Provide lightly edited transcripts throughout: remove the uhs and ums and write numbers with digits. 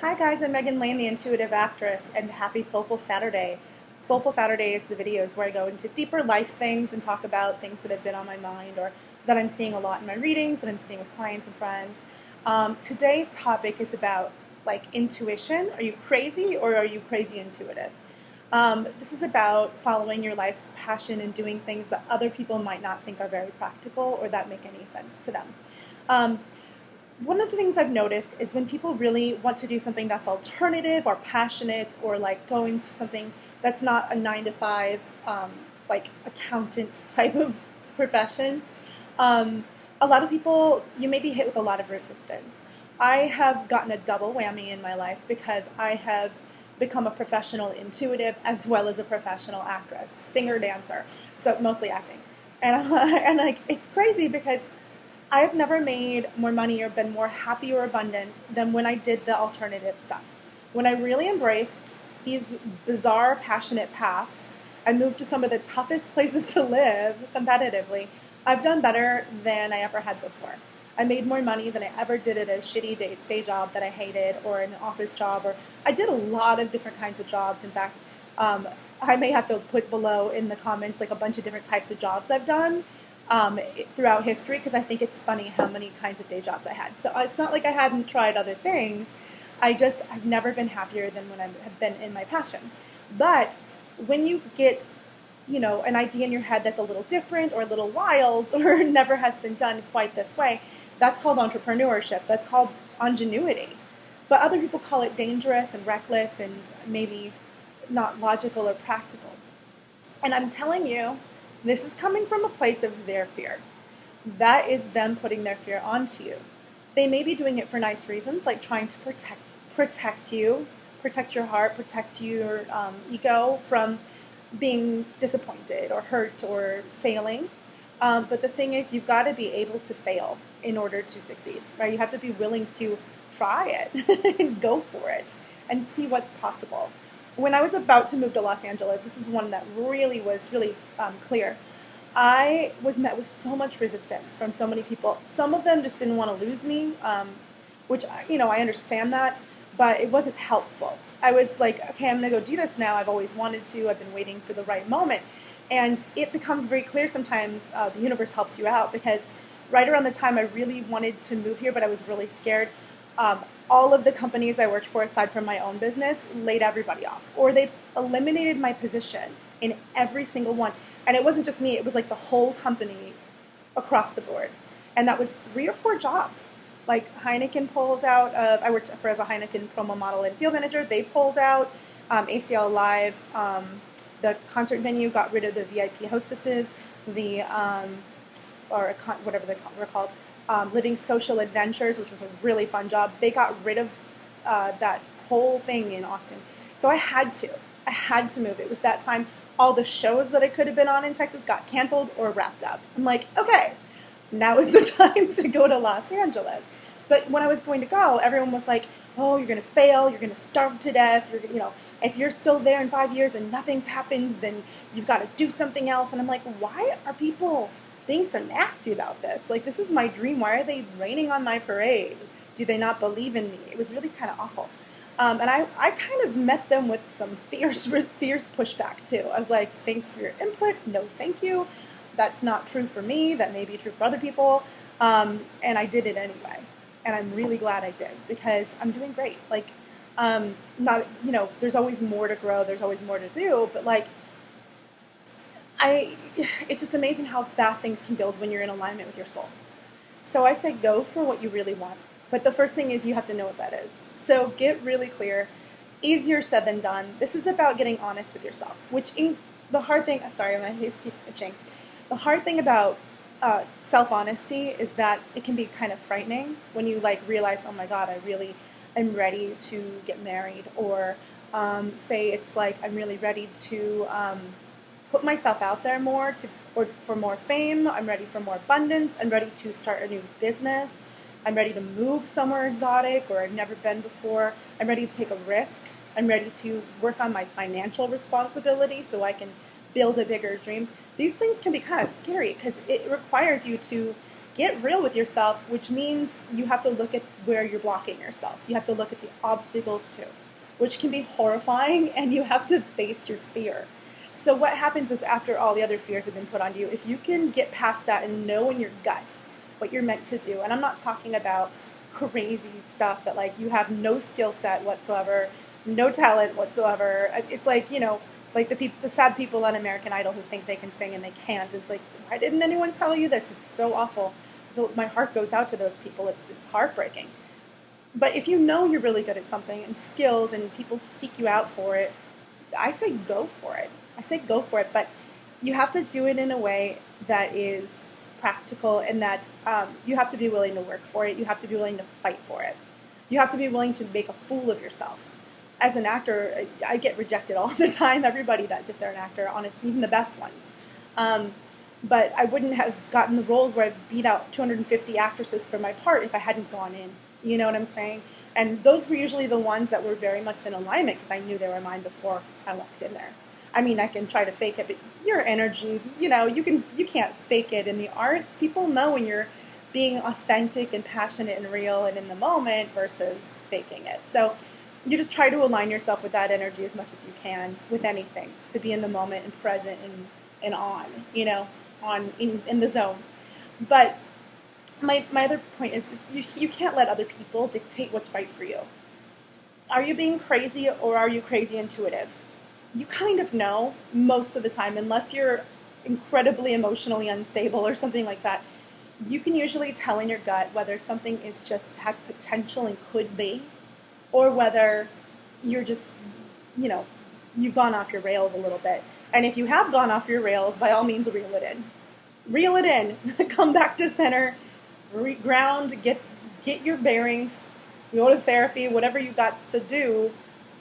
Hi guys, I'm Megan Lane, the intuitive actress, and happy Soulful Saturday. Soulful Saturday is the videos where I go into deeper life things and talk about things that have been on my mind or that I'm seeing a lot in my readings, that I'm seeing with clients and friends. Today's topic is about intuition. Are you crazy or are you crazy intuitive? This is about following your life's passion and doing things that other people might not think are very practical or that make any sense to them. One of the things I've noticed is when people really want to do something that's alternative or passionate or go into something that's not a 9 to 5, accountant type of profession, a lot of people, you may be hit with a lot of resistance. I have gotten a double whammy in my life because I have become a professional intuitive as well as a professional actress, singer, dancer, so mostly acting. And it's crazy because I've never made more money or been more happy or abundant than when I did the alternative stuff. When I really embraced these bizarre, passionate paths, I moved to some of the toughest places to live competitively. I've done better than I ever had before. I made more money than I ever did at a shitty day job that I hated or an office job. Or I did a lot of different kinds of jobs. In fact, I may have to put below in the comments a bunch of different types of jobs I've done throughout history, because I think it's funny how many kinds of day jobs I had. So it's not like I hadn't tried other things. I've never been happier than when I have been in my passion. But when you get, an idea in your head that's a little different or a little wild or never has been done quite this way, that's called entrepreneurship. That's called ingenuity. But other people call it dangerous and reckless and maybe not logical or practical. And I'm telling you, this is coming from a place of their fear. That is them putting their fear onto you. They may be doing it for nice reasons, like trying to protect you, protect your heart, protect your ego from being disappointed or hurt or failing. But the thing is, you've got to be able to fail in order to succeed, right? You have to be willing to try it and go for it and see what's possible. When I was about to move to Los Angeles, this is one that really was clear. I was met with so much resistance from so many people. Some of them just didn't want to lose me, which, I understand that, but it wasn't helpful. I was like, okay, I'm going to go do this now. I've always wanted to. I've been waiting for the right moment. And it becomes very clear sometimes the universe helps you out, because right around the time I really wanted to move here, but I was really scared, all of the companies I worked for, aside from my own business, laid everybody off. Or they eliminated my position in every single one. And it wasn't just me, it was the whole company across the board. And that was 3 or 4 jobs. Heineken pulled out of, I worked for as a Heineken promo model and field manager. They pulled out. ACL Live, the concert venue, got rid of the VIP hostesses. Whatever they were called. Living Social Adventures, which was a really fun job. They got rid of that whole thing in Austin. So I had to move. It was that time. All the shows that I could have been on in Texas got canceled or wrapped up. I'm like, okay, now is the time to go to Los Angeles. But when I was going to go, everyone was like, oh, you're going to fail. You're going to starve to death. If you're still there in 5 years and nothing's happened, then you've got to do something else. And I'm like, why are people being so nasty about this? This is my dream. Why are they raining on my parade? Do they not believe in me? It was really kind of awful. And I kind of met them with some fierce pushback too. I was like, thanks for your input. No, thank you. That's not true for me. That may be true for other people. And I did it anyway. And I'm really glad I did, because I'm doing great. There's always more to grow. There's always more to do. But it's just amazing how fast things can build when you're in alignment with your soul. So I say go for what you really want. But the first thing is you have to know what that is. So get really clear. Easier said than done. This is about getting honest with yourself, the hard thing, sorry, my face keeps itching. The hard thing about self-honesty is that it can be kind of frightening when you realize, oh my God, I really am ready to get married. Or say it's I'm really ready to put myself out there more for more fame. I'm ready for more abundance. I'm ready to start a new business. I'm ready to move somewhere exotic or I've never been before. I'm ready to take a risk. I'm ready to work on my financial responsibility so I can build a bigger dream. These things can be kind of scary because it requires you to get real with yourself, which means you have to look at where you're blocking yourself. You have to look at the obstacles too, which can be horrifying, and you have to face your fear. So what happens is after all the other fears have been put on you, if you can get past that and know in your gut what you're meant to do, and I'm not talking about crazy stuff that like you have no skill set whatsoever, no talent whatsoever. It's like, like the sad people on American Idol who think they can sing and they can't. It's like, why didn't anyone tell you this? It's so awful. My heart goes out to those people. It's heartbreaking. But if you know you're really good at something and skilled and people seek you out for it, I say go for it. But you have to do it in a way that is practical, and that you have to be willing to work for it. You have to be willing to fight for it. You have to be willing to make a fool of yourself. As an actor, I get rejected all the time. Everybody does if they're an actor, honestly, even the best ones. But I wouldn't have gotten the roles where I beat out 250 actresses for my part if I hadn't gone in. You know what I'm saying? And those were usually the ones that were very much in alignment because I knew they were mine before I walked in there. I mean, I can try to fake it, but your energy, you can't fake it in the arts. People know when you're being authentic and passionate and real and in the moment versus faking it. So you just try to align yourself with that energy as much as you can with anything, to be in the moment and present and on, in the zone. But my other point is just you can't let other people dictate what's right for you. Are you being crazy or are you crazy intuitive? You kind of know most of the time, unless you're incredibly emotionally unstable or something like that. You can usually tell in your gut whether something is just has potential and could be, or whether you're just, you've gone off your rails a little bit. And if you have gone off your rails, by all means, reel it in. Reel it in. Come back to center. Ground. Get your bearings. Go to therapy. Whatever you got to do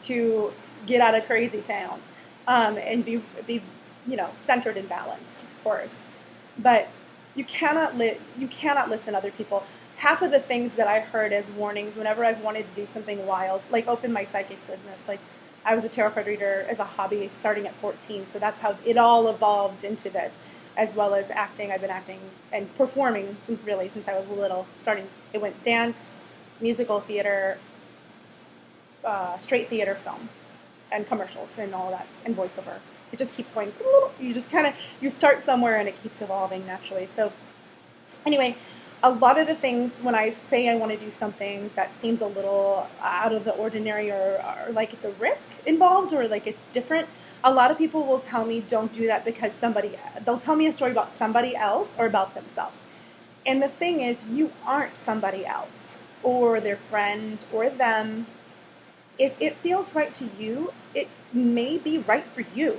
to get out of crazy town, and be centered and balanced, of course. But you cannot listen to other people. Half of the things that I heard as warnings whenever I've wanted to do something wild, like open my psychic business, like I was a tarot card reader as a hobby starting at 14, so that's how it all evolved into this, as well as acting. I've been acting and performing since I was little. It went dance, musical theater, straight theater, film, and commercials and all that, and voiceover. It just keeps going. You just you start somewhere and it keeps evolving naturally. So anyway, a lot of the things when I say I want to do something that seems a little out of the ordinary or like it's a risk involved or like it's different, a lot of people will tell me don't do that because they'll tell me a story about somebody else or about themselves. And the thing is, you aren't somebody else or their friend or them. If it feels right to you, it may be right for you.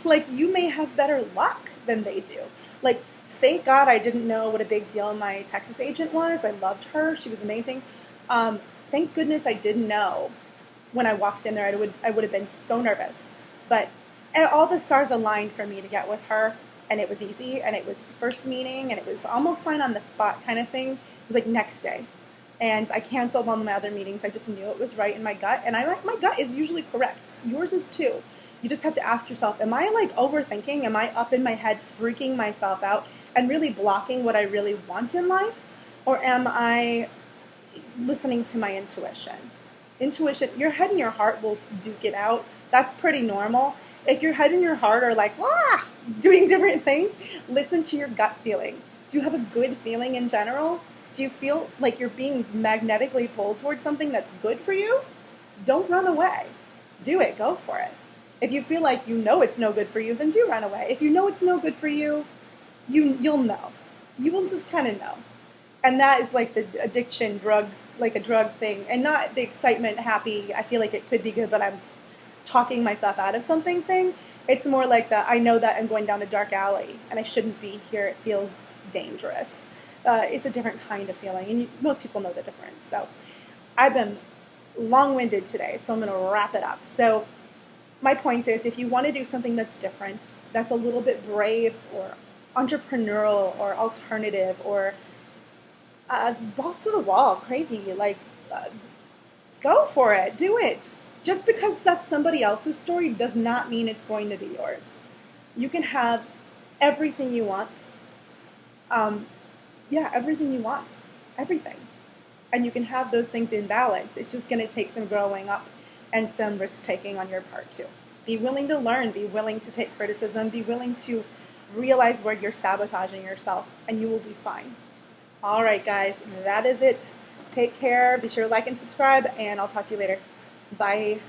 Like, you may have better luck than they do. Like, thank God I didn't know what a big deal my Texas agent was. I loved her. She was amazing. Thank goodness I didn't know when I walked in there. I would have been so nervous. But all the stars aligned for me to get with her, and it was easy, and it was the first meeting, and it was almost sign on the spot kind of thing. It was like next day. And I canceled all my other meetings. I just knew it was right in my gut. And my gut is usually correct. Yours is too. You just have to ask yourself, am I like overthinking? Am I up in my head freaking myself out and really blocking what I really want in life? Or am I listening to my intuition? Intuition, your head and your heart will duke it out. That's pretty normal. If your head and your heart are like, doing different things, listen to your gut feeling. Do you have a good feeling in general? Do you feel like you're being magnetically pulled towards something that's good for you? Don't run away. Do it. Go for it. If you feel like it's no good for you, then do run away. If you know it's no good for you, you'll know. You will just kind of know. And that is like the addiction drug, like a drug thing. And not the excitement, happy, I feel like it could be good, but I'm talking myself out of something thing. It's more like that I know that I'm going down a dark alley and I shouldn't be here. It feels dangerous. It's a different kind of feeling, and most people know the difference. So I've been long-winded today, so I'm going to wrap it up. So my point is, if you want to do something that's different, that's a little bit brave or entrepreneurial or alternative or balls to the wall, crazy, go for it. Do it. Just because that's somebody else's story does not mean it's going to be yours. You can have everything you want. Yeah, everything you want. Everything. And you can have those things in balance. It's just going to take some growing up and some risk taking on your part too. Be willing to learn, be willing to take criticism, be willing to realize where you're sabotaging yourself, and you will be fine. All right, guys, that is it. Take care. Be sure to like and subscribe, and I'll talk to you later. Bye.